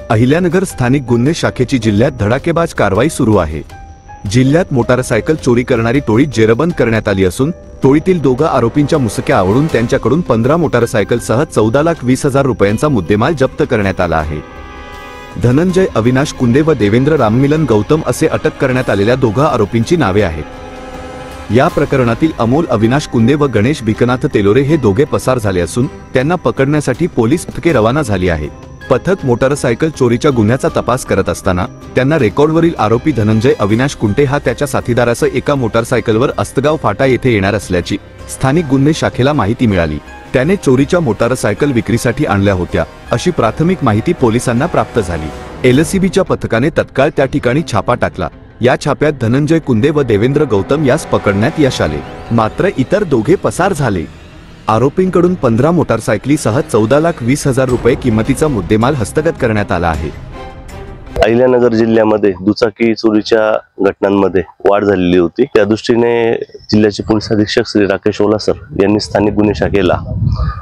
अहिल्यानगर स्थानिक गुन्हे शाखेची जिल्ह्यात धडाकेबाज कारवाई सुरू आहे। जिल्ह्यात मोटारसायकल चोरी करणारी टोळी जेरबंद करण्यात आली असून टोळीतील दोघा आरोपींच्या मुसक्या आवळून त्यांच्याकडून 15 मोटारसायकलसह 14,20,000 रुपयांचा मुद्देमाल जप्त करण्यात आला आहे। धनंजय अविनाश कुंदे व देवेंद्र राममिलन गौतम असे अटक करण्यात आलेल्या दोघा आरोपींची नावे आहेत। या प्रकरणातील अमोल अविनाश कुंदे व गणेश भिकनाथ तेलोरे हे दोघे पसार झाले असून त्यांना पकडण्यासाठी पोलीस पथके रवाना झाली आहेत। पथक मोटारसायकल चोरीच्या गुन्ह्याचा तपास करत असताना त्यांना रेकॉर्डवरील आरोपी धनंजय अविनाश कुंटे हा त्याच्या साथीदारासह एका मोटारसायकलवर अस्तगाव फाटा येथे येणार असल्याची स्थानिक गुन्हे शाखेला माहिती मिळाली। त्याने चोरीच्या मोटारसायकल विक्रीसाठी आणल्या होत्या अशी प्राथमिक माहिती पोलिसांना प्राप्त झाली। एलसीबीच्या पथकाने तत्काळ त्या ठिकाणी छापा टाकला। या छाप्यात धनंजय कुंदे व देवेंद्र गौतम यास पकडण्यात यश आले, मात्र इतर दोघे पसार झाले। आरोपींकडून 15 मोटारसायकलीसह 14,20,000 रुपये किमतीचा मुद्देमाल हस्तगत करण्यात आला आहे। अहिल्यानगर जिल्ह्यामध्ये दुचाकी चोरीच्या घटनांमध्ये वाढ झालेली होती। त्या दृष्टीने जिल्ह्याचे पोलीस अधीक्षक श्री राकेश ओलासर यांनी स्थानिक गुन्हे शाखेला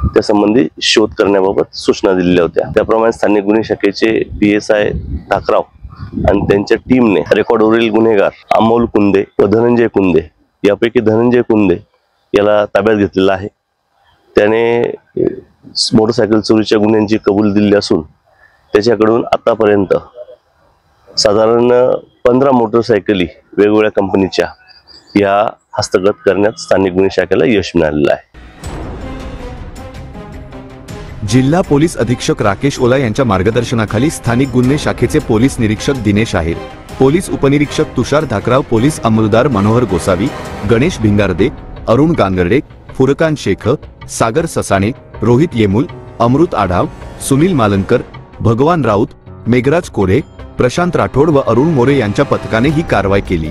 त्या संबंधी शोध करण्याबाबत सूचना दिलेल्या होत्या। त्याप्रमाणे स्थानिक गुन्हे शाखेचे PSI ठाकराव आणि त्यांच्या टीमने रेकॉर्डवरील गुन्हेगार अमोल कुंदे व धनंजय कुंदे यापैकी धनंजय कुंदे याला ताब्यात घेतलेला आहे। त्याने मोटरसायकल चोरीच्या गुन्ह्यांची कबूल दिली असून त्याच्याकडून आतापर्यंत साधारण 15 मोटरसायकली वेगवेगळ्या कंपनीच्या या हस्तगत करण्यात स्थानिक गुन्हे शाखेला यश मिळालेलं आहे। जिल्हा पोलीस अधीक्षक राकेश ओला यांच्या मार्गदर्शनाखाली स्थानिक गुन्हे शाखेचे पोलीस निरीक्षक दिनेश आहेर, पोलीस उपनिरीक्षक तुषार धाकराव, पोलीस अंमलदार मनोहर गोसावी, गणेश भिंगारदे, अरुण गांगर्डे, फुरकान शेख, सागर ससाणे, रोहित येमुल, अमृत आढाव, सुनील मालनकर, भगवान राऊत, मेघराज कोरे, प्रशांत राठोड व अरुण मोरे यांच्या पथकाने ही कारवाई केली।